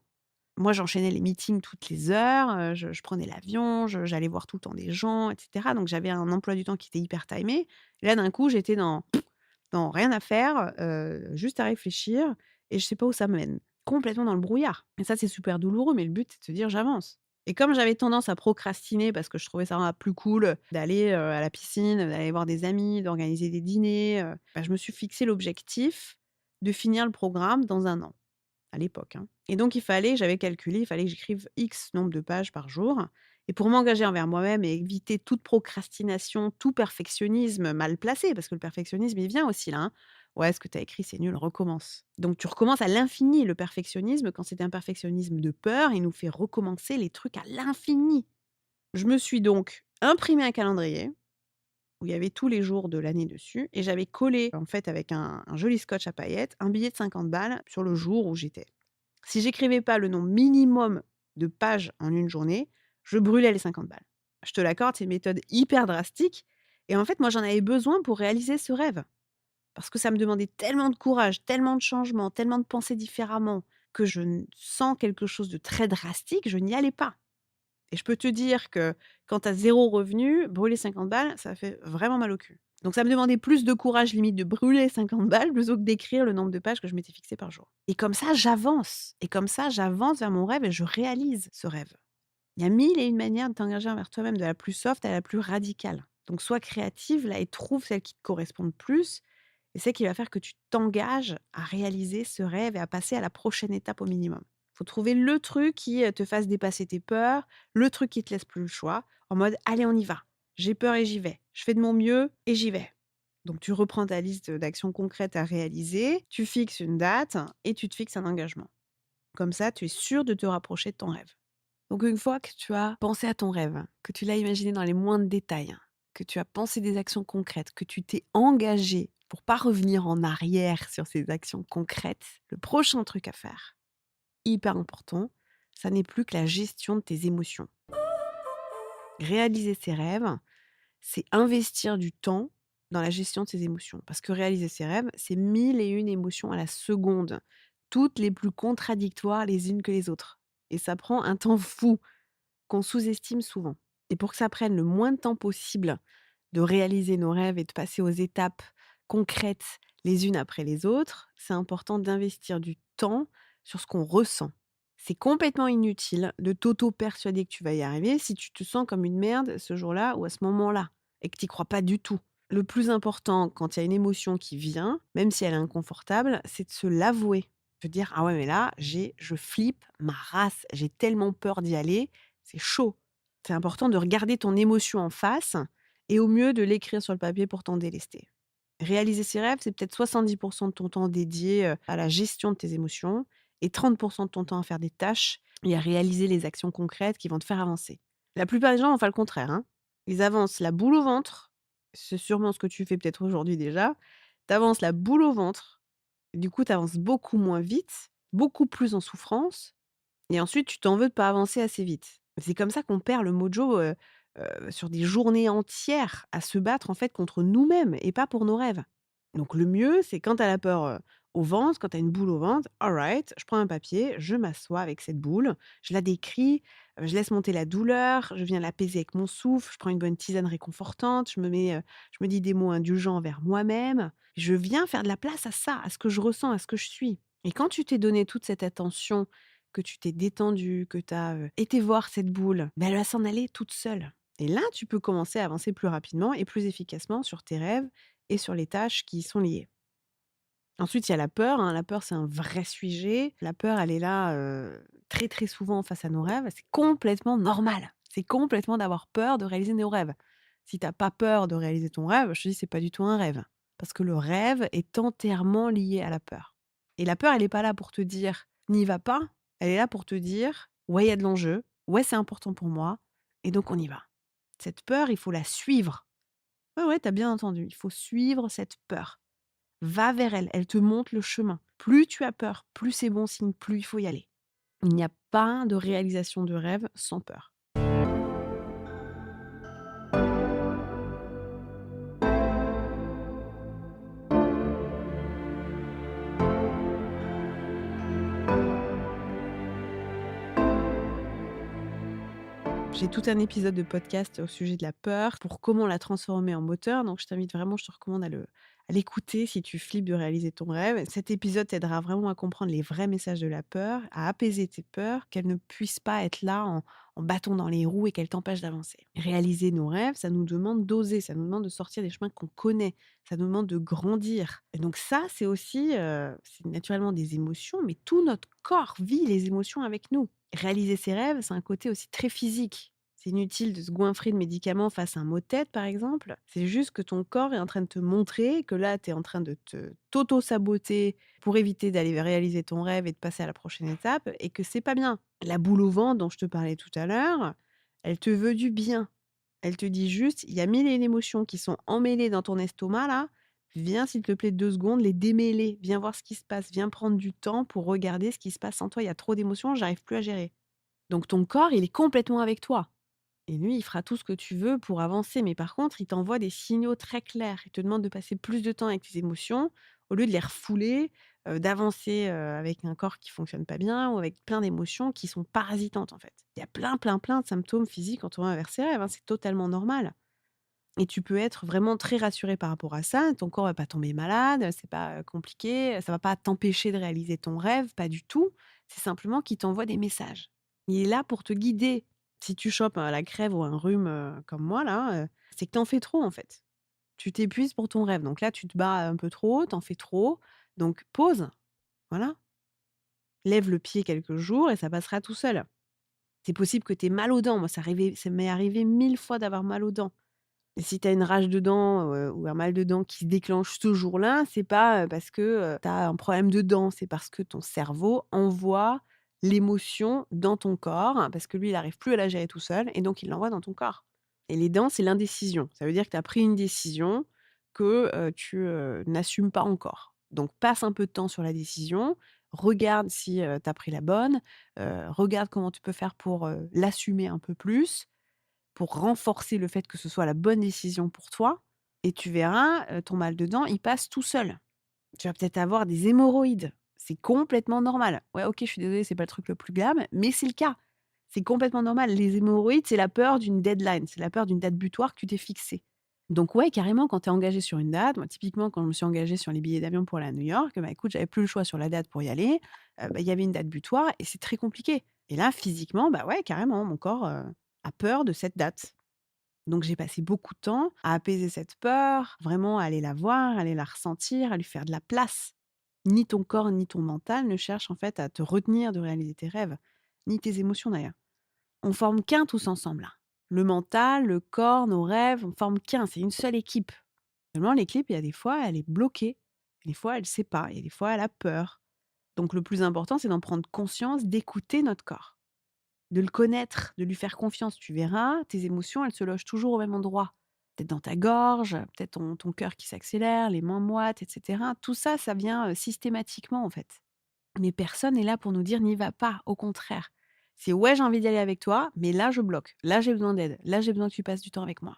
Moi, j'enchaînais les meetings toutes les heures, je prenais l'avion, j'allais voir tout le temps des gens et cetera. Donc j'avais un emploi du temps qui était hyper timé. Et là, d'un coup, j'étais dans rien à faire, juste à réfléchir et je sais pas où ça me mène. Complètement dans le brouillard et ça, c'est super douloureux, mais le but, c'est de se dire: «J'avance» Et comme j'avais tendance à procrastiner parce que je trouvais ça plus cool d'aller, à la piscine, d'aller voir des amis, d'organiser des dîners, je me suis fixé l'objectif de finir le programme dans 1 an, à l'époque, hein. Et donc j'avais calculé, il fallait que j'écrive X nombre de pages par jour et pour m'engager envers moi-même et éviter toute procrastination, tout perfectionnisme mal placé, parce que le perfectionnisme, il vient aussi là, hein. «Ouais, ce que tu as écrit, c'est nul, recommence». Donc tu recommences à l'infini. Le perfectionnisme, quand c'est un perfectionnisme de peur, il nous fait recommencer les trucs à l'infini. Je me suis donc imprimé un calendrier où il y avait tous les jours de l'année dessus et j'avais collé, en fait, avec un joli scotch à paillettes, un billet de 50 balles sur le jour où j'étais. Si j'écrivais pas le nombre minimum de pages en une journée, je brûlais les 50 balles. Je te l'accorde, c'est une méthode hyper drastique et en fait, moi, j'en avais besoin pour réaliser ce rêve. Parce que ça me demandait tellement de courage, tellement de changements, tellement de penser différemment, que je n sens quelque chose de très drastique, je n'y allais pas. Et je peux te dire que quand tu as 0 revenu, brûler 50 balles, ça fait vraiment mal au cul. Donc ça me demandait plus de courage limite de brûler 50 balles plutôt que d'écrire le nombre de pages que je m'étais fixé par jour. Et comme ça, j'avance. Et comme ça, j'avance vers mon rêve et je réalise ce rêve. Il y a 1000 et une manières de t'engager envers toi-même, de la plus soft à la plus radicale. Donc sois créative là et trouve celle qui te correspond le plus et c'est qui va faire que tu t'engages à réaliser ce rêve et à passer à la prochaine étape au minimum. Faut trouver le truc qui, te fasse dépasser tes peurs, le truc qui te laisse plus le choix, en mode: «Allez, on y va. J'ai peur et j'y vais. Je fais de mon mieux et j'y vais». Donc tu reprends ta liste, d'actions concrètes à réaliser, tu fixes une date et tu te fixes un engagement. Comme ça, tu es sûr de te rapprocher de ton rêve. Donc une fois que tu as pensé à ton rêve, que tu l'as imaginé dans les moindres détails, que tu as pensé des actions concrètes, que tu t'es engagé pour pas revenir en arrière sur ces actions concrètes, le prochain truc à faire, hyper important, ça n'est plus que la gestion de tes émotions. Réaliser ses rêves, c'est investir du temps dans la gestion de ses émotions. Parce que réaliser ses rêves, c'est 1001 émotions à la seconde, toutes les plus contradictoires les unes que les autres. Et ça prend un temps fou qu'on sous-estime souvent. Et pour que ça prenne le moins de temps possible de réaliser nos rêves et de passer aux étapes concrètes les unes après les autres, c'est important d'investir du temps sur ce qu'on ressent. C'est complètement inutile de t'auto-persuader que tu vas y arriver si tu te sens comme une merde ce jour-là ou à ce moment-là et que tu n'y crois pas du tout. Le plus important quand il y a une émotion qui vient, même si elle est inconfortable, c'est de se l'avouer. De dire: «Ah ouais, mais là, je flippe ma race, j'ai tellement peur d'y aller, c'est chaud». C'est important de regarder ton émotion en face et au mieux de l'écrire sur le papier pour t'en délester. Réaliser ses rêves, c'est peut-être 70 de ton temps dédié, à la gestion de tes émotions et 30 de ton temps à faire des tâches et à réaliser les actions concrètes qui vont te faire avancer. La plupart des gens vont faire le contraire, hein. Ils avancent la boule au ventre, c'est sûrement ce que tu fais peut-être aujourd'hui déjà. Tu avances la boule au ventre, du coup tu avances beaucoup moins vite, beaucoup plus en souffrance et ensuite tu t'en veux de pas avancer assez vite. C'est comme ça qu'on perd le mojo, sur des journées entières à se battre en fait contre nous-mêmes et pas pour nos rêves. Donc le mieux, c'est quand tu as la peur, au ventre, quand tu as une boule au ventre, alright, je prends un papier, je m'assois avec cette boule, je la décris, je laisse monter la douleur, je viens l'apaiser avec mon souffle, je prends une bonne tisane réconfortante, je me dis des mots indulgents envers moi-même. Je viens faire de la place à ça, à ce que je ressens, à ce que je suis. Et quand tu t'es donné toute cette attention, que tu t'es détendu, que tu as, été voir cette boule, elle va s'en aller toute seule. Et là, tu peux commencer à avancer plus rapidement et plus efficacement sur tes rêves et sur les tâches qui y sont liées. Ensuite, il y a la peur, hein. La peur, c'est un vrai sujet. La peur, elle est là, très, très souvent face à nos rêves. C'est complètement normal. C'est complètement d'avoir peur de réaliser nos rêves. Si tu as pas peur de réaliser ton rêve, je te dis: «C'est pas du tout un rêve». Parce que le rêve est entièrement lié à la peur. Et la peur, elle est pas là pour te dire: «N'y va pas». Elle est là pour te dire: «Ouais, il y a de l'enjeu. Ouais, c'est important pour moi et donc on y va». Cette peur, il faut la suivre. Ouais, ouais, tu as bien entendu. Il faut suivre cette peur. Va vers elle, elle te montre le chemin. Plus tu as peur, plus c'est bon signe, plus il faut y aller. Il n'y a pas de réalisation de rêve sans peur. J'ai tout un épisode de podcast au sujet de la peur, pour comment la transformer en moteur, donc je t'invite vraiment, je te recommande à l'écouter si tu flippes de réaliser ton rêve. Cet épisode t'aidera vraiment à comprendre les vrais messages de la peur, à apaiser tes peurs, qu'elles ne puissent pas être là en bâton dans les roues et qu'elles t'empêchent d'avancer. Réaliser nos rêves, ça nous demande d'oser, ça nous demande de sortir des chemins qu'on connaît, ça nous demande de grandir. Et donc ça, c'est aussi, c'est naturellement des émotions, mais tout notre corps vit les émotions avec nous. Réaliser ses rêves, c'est un côté aussi très physique. C'est inutile de se goinfrer de médicaments face à un mot de tête, par exemple. C'est juste que ton corps est en train de te montrer que là, tu es en train de t'auto-saboter pour éviter d'aller réaliser ton rêve et de passer à la prochaine étape et que c'est pas bien. La boule au ventre dont je te parlais tout à l'heure, elle te veut du bien. Elle te dit juste, il y a mille et une émotions qui sont emmêlées dans ton estomac là. Viens, s'il te plaît, 2 secondes, les démêler. Viens voir ce qui se passe. Viens prendre du temps pour regarder ce qui se passe en toi. Il y a trop d'émotions, j'arrive plus à gérer. Donc ton corps, il est complètement avec toi. Et lui, il fera tout ce que tu veux pour avancer. Mais par contre, il t'envoie des signaux très clairs. Il te demande de passer plus de temps avec tes émotions au lieu de les refouler, d'avancer avec un corps qui fonctionne pas bien ou avec plein d'émotions qui sont parasitantes en fait. Il y a plein, plein, plein de symptômes physiques quand on va vers ses rêves, hein, c'est totalement normal. Et tu peux être vraiment très rassuré par rapport à ça. Ton corps va pas tomber malade, c'est pas compliqué, ça va pas t'empêcher de réaliser ton rêve, pas du tout. C'est simplement qu'il t'envoie des messages. Il est là pour te guider. Si tu chopes la crève ou un rhume comme moi là, c'est que t'en fais trop en fait. Tu t'épuises pour ton rêve. Donc là, tu te bats un peu trop, t'en fais trop. Donc pause, voilà. Lève le pied quelques jours et ça passera tout seul. C'est possible que tu aies mal aux dents. Moi, ça m'est arrivé 1000 fois d'avoir mal aux dents. Et si tu as une rage de dents, ou un mal de dents qui se déclenche ce jour-là, c'est pas, parce que, tu as un problème de dents, c'est parce que ton cerveau envoie l'émotion dans ton corps, hein, parce que lui, il arrive plus à la gérer tout seul et donc il l'envoie dans ton corps. Et les dents, c'est l'indécision. Ça veut dire que tu as pris une décision que, tu, n'assumes pas encore. Donc passe un peu de temps sur la décision, regarde si, tu as pris la bonne, regarde comment tu peux faire pour, l'assumer un peu plus, pour renforcer le fait que ce soit la bonne décision pour toi et tu verras, ton mal de dents, il passe tout seul. Tu vas peut-être avoir des hémorroïdes. C'est complètement normal. Ouais, OK, je suis désolée, c'est pas le truc le plus glam, mais c'est le cas. C'est complètement normal. Les hémorroïdes, c'est la peur d'une deadline, c'est la peur d'une date butoir que tu t'es fixée. Donc ouais, carrément, quand tu es engagé sur une date, moi typiquement quand je me suis engagée sur les billets d'avion pour aller à New York, bah, écoute, j'avais plus le choix sur la date pour y aller, bah, il y avait une date butoir et c'est très compliqué. Et là, physiquement, bah ouais, carrément, mon corps, a peur de cette date. Donc j'ai passé beaucoup de temps à apaiser cette peur, vraiment à aller la voir, à aller la ressentir, à lui faire de la place. Ni ton corps, ni ton mental ne cherchent en fait à te retenir de réaliser tes rêves, ni tes émotions d'ailleurs. On forme qu'un tous ensemble là. Le mental, le corps, nos rêves, on forme qu'un, c'est une seule équipe. Seulement l'équipe, il y a des fois, elle est bloquée. Des fois, elle ne sait pas. Il y a des fois, elle a peur. Donc le plus important, c'est d'en prendre conscience, d'écouter notre corps. De le connaître, de lui faire confiance. Tu verras, tes émotions, elles se logent toujours au même endroit. Peut-être dans ta gorge, peut-être ton cœur qui s'accélère, les mains moites, et cetera. Tout ça, ça vient, systématiquement, en fait. Mais personne n'est là pour nous dire: «N'y va pas», au contraire. C'est: «Ouais, j'ai envie d'y aller avec toi, mais là, je bloque. Là, j'ai besoin d'aide. Là, j'ai besoin que tu passes du temps avec moi».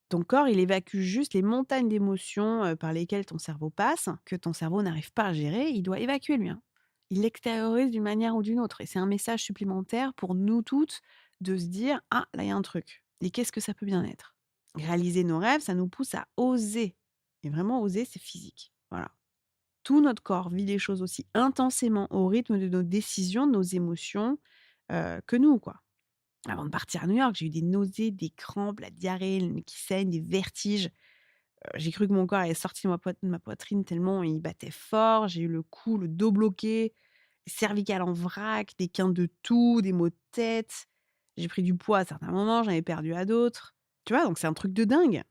Ton corps, il évacue juste les montagnes d'émotions, par lesquelles ton cerveau passe, que ton cerveau n'arrive pas à gérer. Il doit évacuer lui, hein. Il l'extériorise d'une manière ou d'une autre et c'est un message supplémentaire pour nous toutes de se dire: «Ah, là, il y a un truc et qu'est-ce que ça peut bien être?» Réaliser nos rêves, ça nous pousse à oser et vraiment oser, c'est physique. Voilà. Tout notre corps vit les choses aussi intensément au rythme de nos décisions, de nos émotions, que nous, quoi. Avant de partir à New York, j'ai eu des nausées, des crampes, la diarrhée, le nez qui saigne, des vertiges. J'ai cru que mon corps allait sortir de ma poitrine tellement il battait fort. J'ai eu le cou, le dos bloqué, les cervicales en vrac, des quintes de toux, des maux de tête. J'ai pris du poids à certains moments, j'en ai perdu à d'autres. Tu vois? Donc c'est un truc de dingue.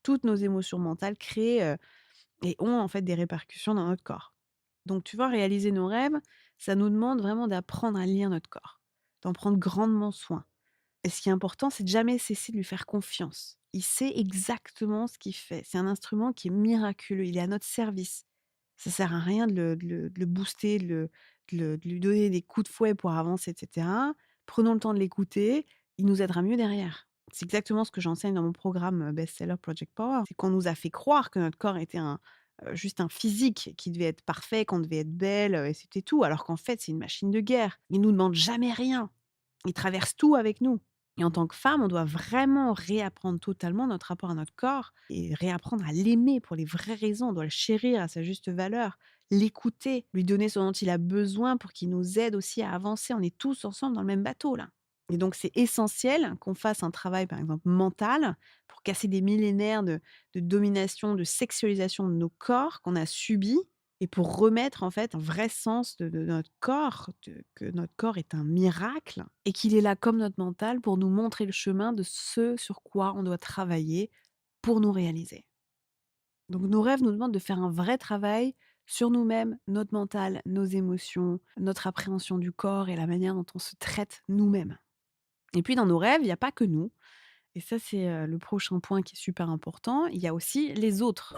Toutes nos émotions mentales créent, et ont en fait des répercussions dans notre corps. Donc tu vois, réaliser nos rêves, ça nous demande vraiment d'apprendre à lire notre corps, d'en prendre grandement soin. Et ce qui est important, c'est de jamais cesser de lui faire confiance. Il sait exactement ce qu'il fait. C'est un instrument qui est miraculeux, il est à notre service. Ça sert à rien de le booster, de lui donner des coups de fouet pour avancer et cetera. Prenons le temps de l'écouter, il nous aidera mieux derrière. C'est exactement ce que j'enseigne dans mon programme, best-seller Project Power. C'est qu'on nous a fait croire que notre corps était juste un physique qui devait être parfait, qu'on devait être belle, et c'était tout, alors qu'en fait, c'est une machine de guerre. Il nous demande jamais rien. Il traverse tout avec nous. Et en tant que femme, on doit vraiment réapprendre totalement notre rapport à notre corps et réapprendre à l'aimer pour les vraies raisons. On doit le chérir à sa juste valeur, l'écouter, lui donner ce dont il a besoin pour qu'il nous aide aussi à avancer. On est tous ensemble dans le même bateau là. Et donc, c'est essentiel qu'on fasse un travail, par exemple, mental, pour casser des millénaires de domination, de sexualisation de nos corps qu'on a subis et pour remettre, en fait, un vrai sens de notre corps, que notre corps est un miracle et qu'il est là comme notre mental pour nous montrer le chemin de ce sur quoi on doit travailler pour nous réaliser. Donc, nos rêves nous demandent de faire un vrai travail sur nous-mêmes, notre mental, nos émotions, notre appréhension du corps et la manière dont on se traite nous-mêmes. Et puis dans nos rêves, il y a pas que nous et ça c'est, le prochain point qui est super important, il y a aussi les autres.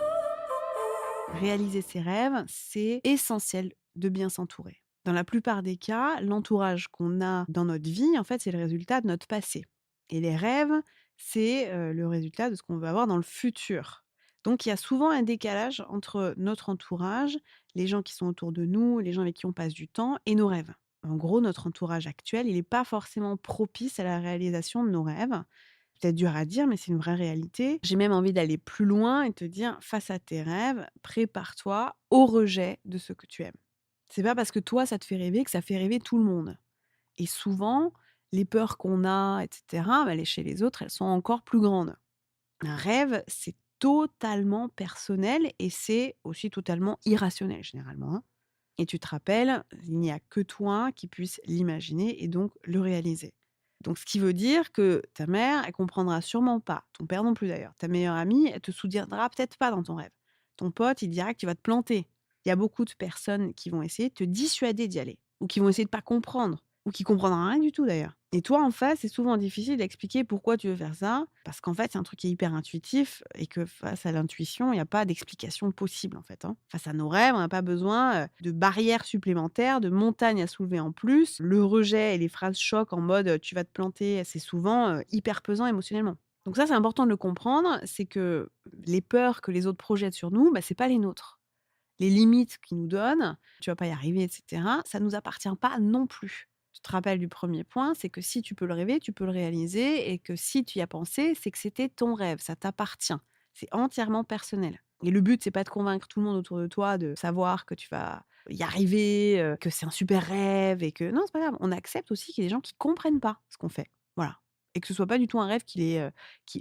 Réaliser ses rêves, c'est essentiel de bien s'entourer. Dans la plupart des cas, l'entourage qu'on a dans notre vie, en fait, c'est le résultat de notre passé et les rêves, c'est, le résultat de ce qu'on veut avoir dans le futur. Donc il y a souvent un décalage entre notre entourage, les gens qui sont autour de nous, les gens avec qui on passe du temps et nos rêves. En gros, notre entourage actuel, il est pas forcément propice à la réalisation de nos rêves. Peut-être dur à dire, mais c'est une vraie réalité. J'ai même envie d'aller plus loin et te dire, face à tes rêves, prépare-toi au rejet de ce que tu aimes. C'est pas parce que toi, ça te fait rêver que ça fait rêver tout le monde. Et souvent, les peurs qu'on a, etc., bah, chez les autres, elles sont encore plus grandes. Un rêve, c'est totalement personnel et c'est aussi totalement irrationnel, généralement, hein. Et tu te rappelles, il n'y a que toi qui puisse l'imaginer et donc le réaliser. Donc ce qui veut dire que ta mère, elle comprendra sûrement pas, ton père non plus d'ailleurs, ta meilleure amie, elle te soutiendra peut-être pas dans ton rêve. Ton pote, il dira que tu vas te planter. Il y a beaucoup de personnes qui vont essayer de te dissuader d'y aller ou qui vont essayer de pas comprendre ou qui comprendront rien du tout d'ailleurs. Et toi en face, c'est souvent difficile d'expliquer pourquoi tu veux faire ça parce qu'en fait, c'est un truc qui est hyper intuitif et que face à l'intuition, il y a pas d'explication possible en fait, hein. Face à nos rêves, on n'a pas besoin, de barrières supplémentaires, de montagnes à soulever en plus. Le rejet et les phrases choc en mode, «Tu vas te planter», c'est souvent, hyper pesant émotionnellement. Donc ça, c'est important de le comprendre, c'est que les peurs que les autres projettent sur nous, bah, c'est pas les nôtres. Les limites qu'ils nous donnent, «Tu vas pas y arriver» et cetera, ça nous appartient pas non plus. Tu te rappelles du premier point, c'est que si tu peux le rêver, tu peux le réaliser et que si tu y as pensé, c'est que c'était ton rêve, ça t'appartient. C'est entièrement personnel. Et le but, c'est pas de convaincre tout le monde autour de toi de savoir que tu vas y arriver, que c'est un super rêve et que non, c'est pas grave. On accepte aussi qu'il y a des gens qui comprennent pas ce qu'on fait. Voilà. Et que ce soit pas du tout un rêve qui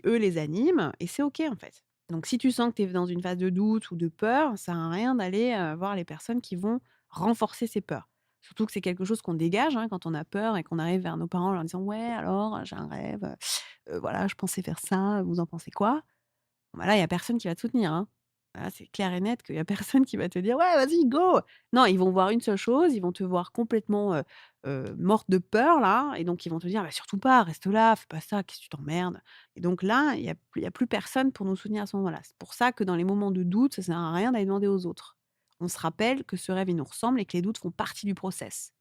eux les anime et c'est OK en fait. Donc si tu sens que tu es dans une phase de doute ou de peur, ça sert à rien d'aller, voir les personnes qui vont renforcer ces peurs. Surtout que c'est quelque chose qu'on dégage, hein, quand on a peur et qu'on arrive vers nos parents en leur disant: «Ouais alors, j'ai un rêve, voilà, je pensais faire ça, vous en pensez quoi?» Bah, là, il y a personne qui va te soutenir, hein. Là, c'est clair et net qu'il y a personne qui va te dire: «Ouais, vas-y, go!» Non, ils vont voir une seule chose, ils vont te voir complètement, morte de peur là et donc ils vont te dire: «Bah, surtout pas, reste là, fais pas ça, qu'est-ce que tu t'emmerdes?» Et donc là, il y a plus personne pour nous soutenir à ce moment-là. C'est pour ça que dans les moments de doute, ça sert à rien d'aller demander aux autres. On se rappelle que ce rêve, il nous ressemble et que les doutes font partie du process.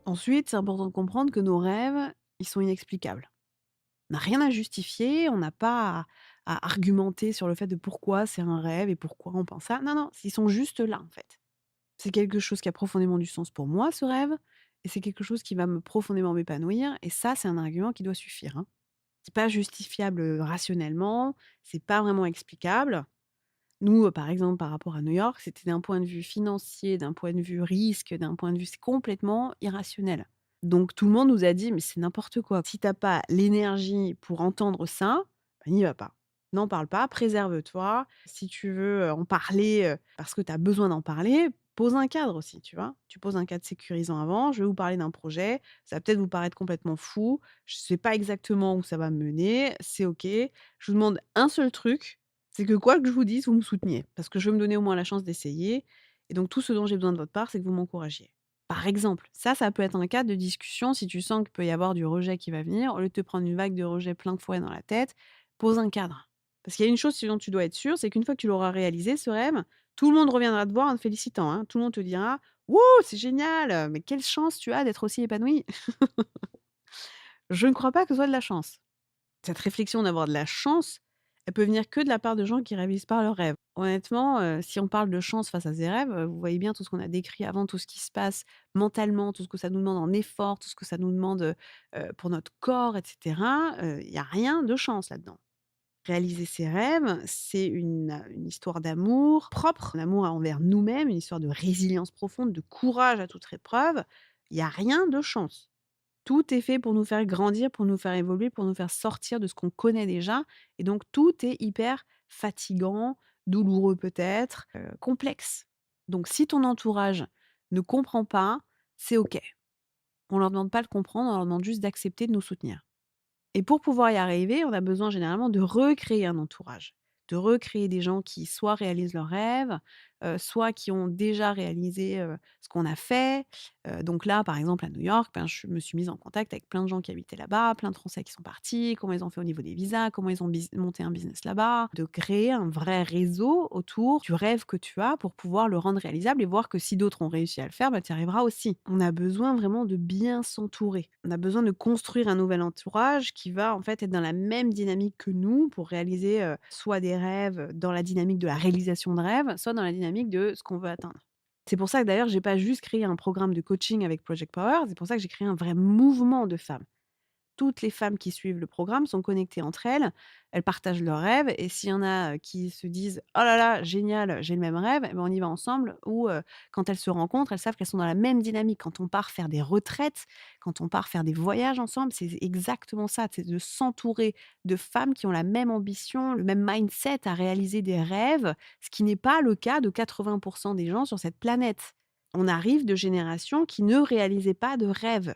Ensuite, c'est important de comprendre que nos rêves, ils sont inexplicables. On n'a rien à justifier, on n'a pas à argumenter sur le fait de pourquoi c'est un rêve et pourquoi on pense ça. Non, non, ils sont juste là, en fait. C'est quelque chose qui a profondément du sens pour moi, ce rêve, et c'est quelque chose qui va me profondément m'épanouir, et ça, c'est un argument qui doit suffire, hein. C'est pas justifiable, rationnellement, c'est pas vraiment explicable. Nous, par exemple, par rapport à New York, c'était d'un point de vue financier, d'un point de vue risque, d'un point de vue c'est complètement irrationnel. Donc tout le monde nous a dit: «Mais c'est n'importe quoi. Si tu as pas l'énergie pour entendre ça, bah, n'y va pas. N'en parle pas, préserve-toi. Si tu veux, en parler, parce que tu as besoin d'en parler, pose un cadre aussi», tu vois? Tu poses un cadre sécurisant avant: «Je vais vous parler d'un projet, ça va peut-être vous paraître complètement fou, je sais pas exactement où ça va me mener, c'est OK. Je vous demande un seul truc, c'est que quoi que je vous dise, vous me souteniez, parce que je veux me donner au moins la chance d'essayer et donc tout ce dont j'ai besoin de votre part, c'est que vous m'encouragiez». Par exemple, ça peut être un cas de discussion si tu sens qu'il peut y avoir du rejet qui va venir, au lieu de te prendre une vague de rejet plein de fouet dans la tête, pose un cadre. Parce qu'il y a une chose dont tu dois être sûr, c'est qu'une fois que tu l'auras réalisé ce rêve, tout le monde reviendra te voir en te félicitant, hein. Tout le monde te dira: «Wouh, c'est génial, mais quelle chance tu as d'être aussi épanouie!» Je ne crois pas que ce soit de la chance. Cette réflexion d'avoir de la chance, elle peut venir que de la part de gens qui réalisent pas leurs rêves. Honnêtement, si on parle de chance face à ses rêves, vous voyez bien tout ce qu'on a décrit avant, tout ce qui se passe mentalement, tout ce que ça nous demande en effort, tout ce que ça nous demande, pour notre corps et cetera, il y a rien de chance là-dedans. Réaliser ses rêves, c'est une histoire d'amour propre, d'amour envers nous-mêmes, une histoire de résilience profonde, de courage à toute épreuve. Il y a rien de chance. Tout est fait pour nous faire grandir, pour nous faire évoluer, pour nous faire sortir de ce qu'on connaît déjà et donc tout est hyper fatigant, douloureux peut-être, complexe. Donc si ton entourage ne comprend pas, c'est OK. On leur demande pas de comprendre, on leur demande juste d'accepter de nous soutenir. Et pour pouvoir y arriver, on a besoin généralement de recréer un entourage, de recréer des gens qui soit réalisent leurs rêves, soit qui ont déjà réalisé, ce qu'on a fait. Donc là, par exemple, à New York, ben, je me suis mise en contact avec plein de gens qui habitaient là-bas, plein de Français qui sont partis, comment ils ont fait au niveau des visas, comment ils ont monté un business là-bas. De créer un vrai réseau autour du rêve que tu as pour pouvoir le rendre réalisable et voir que si d'autres ont réussi à le faire, bah, tu y arriveras aussi. On a besoin vraiment de bien s'entourer. On a besoin de construire un nouvel entourage qui va en fait être dans la même dynamique que nous pour réaliser soit des rêves dans la dynamique de la réalisation de rêves, soit dans la dynamique de ce qu'on veut atteindre. C'est pour ça que d'ailleurs, j'ai pas juste créé un programme de coaching avec Project Power, c'est pour ça que j'ai créé un vrai mouvement de femmes. Toutes les femmes qui suivent le programme sont connectées entre elles, elles partagent leurs rêves et s'il y en a, qui se disent: «Oh là là, génial, j'ai le même rêve», et ben, on y va ensemble ou, quand elles se rencontrent, elles savent qu'elles sont dans la même dynamique. Quand on part faire des retraites, quand on part faire des voyages ensemble, c'est exactement ça, c'est de s'entourer de femmes qui ont la même ambition, le même mindset à réaliser des rêves, ce qui n'est pas le cas de 80 des gens sur cette planète. On arrive de générations qui ne réalisaient pas de rêves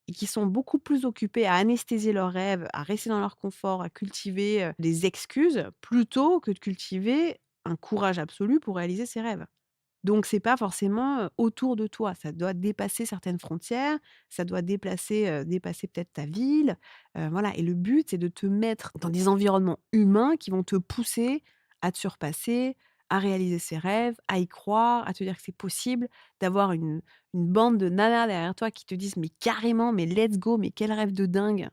et qui sont beaucoup plus occupés à anesthésier leurs rêves, à rester dans leur confort, à cultiver, des excuses, plutôt que de cultiver un courage absolu pour réaliser ses rêves. Donc c'est pas forcément, autour de toi, ça doit dépasser certaines frontières, ça doit dépasser peut-être ta ville, voilà, et le but, c'est de te mettre dans des environnements humains qui vont te pousser à te surpasser, à réaliser ses rêves, à y croire, à te dire que c'est possible, d'avoir une bande de nanas derrière toi qui te disent: «Mais carrément, mais let's go, mais quel rêve de dingue!»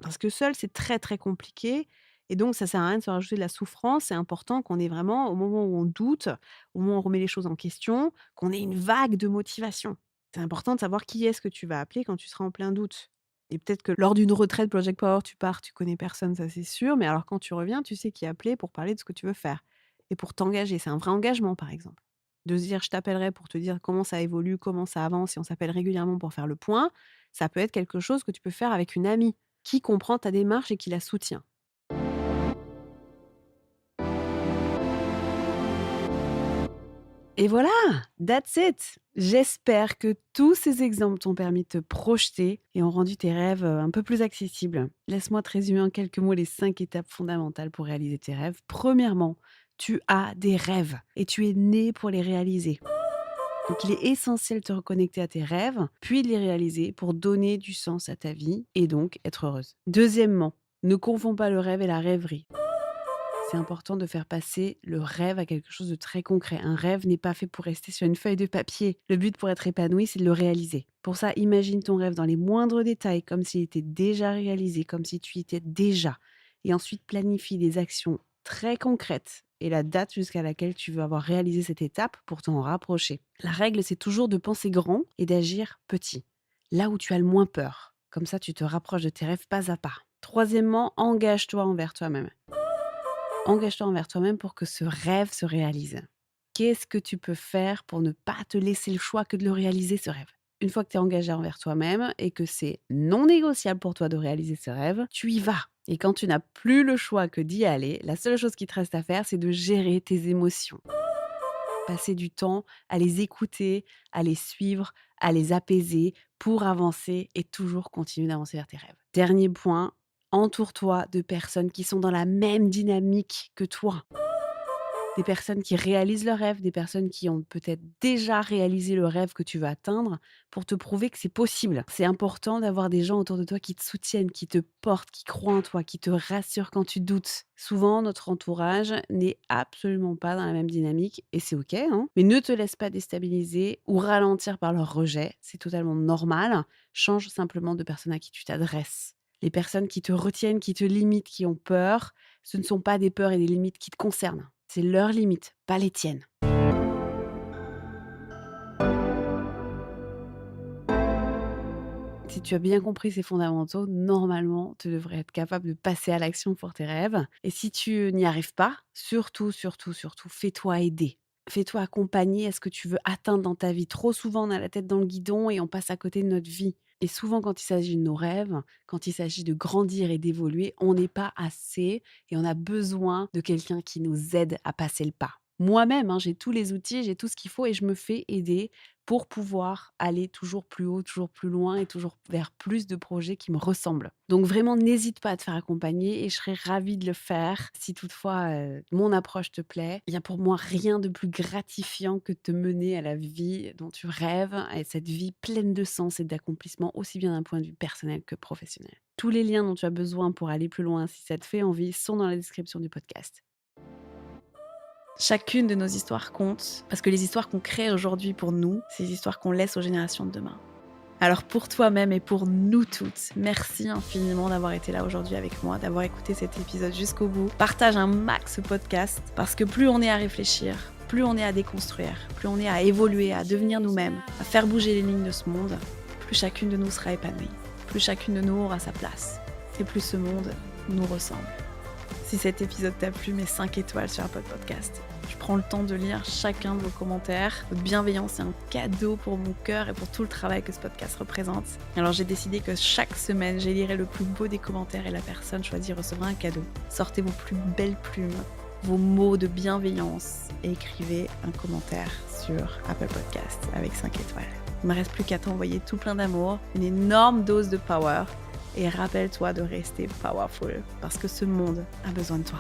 Parce que seul, c'est très, très compliqué et donc ça sert à rien de se rajouter de la souffrance. C'est important qu'on ait vraiment, au moment où on doute, au moment où on remet les choses en question, qu'on ait une vague de motivation. C'est important de savoir qui est-ce que tu vas appeler quand tu seras en plein doute. Et peut-être que lors d'une retraite Project Power, tu pars, tu connais personne, ça c'est sûr, mais alors quand tu reviens, tu sais qui appeler pour parler de ce que tu veux faire et pour t'engager. C'est un vrai engagement, par exemple. De se dire: «Je t'appellerai pour te dire comment ça évolue, comment ça avance» et on s'appelle régulièrement pour faire le point, ça peut être quelque chose que tu peux faire avec une amie qui comprend ta démarche et qui la soutient. Et voilà, that's it. J'espère que tous ces exemples t'ont permis de te projeter et ont rendu tes rêves, un peu plus accessibles. Laisse-moi te résumer en quelques mots les 5 étapes fondamentales pour réaliser tes rêves. Premièrement, tu as des rêves et tu es né pour les réaliser. Donc il est essentiel de te reconnecter à tes rêves, puis de les réaliser pour donner du sens à ta vie et donc être heureuse. Deuxièmement, ne confonds pas le rêve et la rêverie. C'est important de faire passer le rêve à quelque chose de très concret. Un rêve n'est pas fait pour rester sur une feuille de papier. Le but pour être épanoui, c'est de le réaliser. Pour ça, imagine ton rêve dans les moindres détails, comme s'il était déjà réalisé, comme si tu y étais déjà. Et ensuite, planifie des actions très concrètes et la date jusqu'à laquelle tu veux avoir réalisé cette étape pour t'en rapprocher. La règle, c'est toujours de penser grand et d'agir petit, là où tu as le moins peur. Comme ça, tu te rapproches de tes rêves pas à pas. Troisièmement, engage-toi envers toi-même. Engage-toi envers toi-même pour que ce rêve se réalise. Qu'est-ce que tu peux faire pour ne pas te laisser le choix que de le réaliser, ce rêve? Une fois que tu es engagé envers toi-même et que c'est non négociable pour toi de réaliser ce rêve, tu y vas. Et quand tu n'as plus le choix que d'y aller, la seule chose qui te reste à faire, c'est de gérer tes émotions. Passer du temps à les écouter, à les suivre, à les apaiser pour avancer et toujours continuer d'avancer vers tes rêves. Dernier point, entoure-toi de personnes qui sont dans la même dynamique que toi. Des personnes qui réalisent leurs rêves, des personnes qui ont peut-être déjà réalisé le rêve que tu veux atteindre pour te prouver que c'est possible. C'est important d'avoir des gens autour de toi qui te soutiennent, qui te portent, qui croient en toi, qui te rassurent quand tu doutes. Souvent, notre entourage n'est absolument pas dans la même dynamique et c'est OK, hein. Mais ne te laisse pas déstabiliser ou ralentir par leur rejet. C'est totalement normal. Change simplement de personne à qui tu t'adresses. Les personnes qui te retiennent, qui te limitent, qui ont peur, ce ne sont pas des peurs et des limites qui te concernent. C'est leurs limites, pas les tiennes. Si tu as bien compris ces fondamentaux, normalement, tu devrais être capable de passer à l'action pour tes rêves. Et si tu n'y arrives pas, surtout, surtout, surtout, fais-toi aider. Fais-toi accompagner à ce que tu veux atteindre dans ta vie. Trop souvent, on a la tête dans le guidon et on passe à côté de notre vie. Et souvent, quand il s'agit de nos rêves, quand il s'agit de grandir et d'évoluer, on n'est pas assez et on a besoin de quelqu'un qui nous aide à passer le pas. Moi-même, j'ai tous les outils, j'ai tout ce qu'il faut et je me fais aider pour pouvoir aller toujours plus haut, toujours plus loin et toujours vers plus de projets qui me ressemblent. Donc vraiment, n'hésite pas à te faire accompagner et je serais ravie de le faire si toutefois mon approche te plaît. Il y a pour moi rien de plus gratifiant que de te mener à la vie dont tu rêves, à cette vie pleine de sens et d'accomplissement, aussi bien d'un point de vue personnel que professionnel. Tous les liens dont tu as besoin pour aller plus loin si ça te fait envie sont dans la description du podcast. Chacune de nos histoires compte, parce que les histoires qu'on crée aujourd'hui pour nous, c'est les histoires qu'on laisse aux générations de demain. Alors pour toi-même et pour nous toutes, merci infiniment d'avoir été là aujourd'hui avec moi, d'avoir écouté cet épisode jusqu'au bout. Partage un max ce podcast, parce que plus on est à réfléchir, plus on est à déconstruire, plus on est à évoluer, à devenir nous-mêmes, à faire bouger les lignes de ce monde, plus chacune de nous sera épanouie, plus chacune de nous aura sa place, et plus ce monde nous ressemble. Si cet épisode t'a plu, mets 5 étoiles sur Apple Podcast. Je prends le temps de lire chacun de vos commentaires. Votre bienveillance est un cadeau pour mon cœur et pour tout le travail que ce podcast représente. Alors j'ai décidé que chaque semaine, j'élirai le plus beau des commentaires et la personne choisie recevra un cadeau. Sortez vos plus belles plumes, vos mots de bienveillance et écrivez un commentaire sur Apple Podcast avec 5 étoiles. Il ne me reste plus qu'à t'envoyer tout plein d'amour, une énorme dose de power. Et rappelle-toi de rester powerful parce que ce monde a besoin de toi.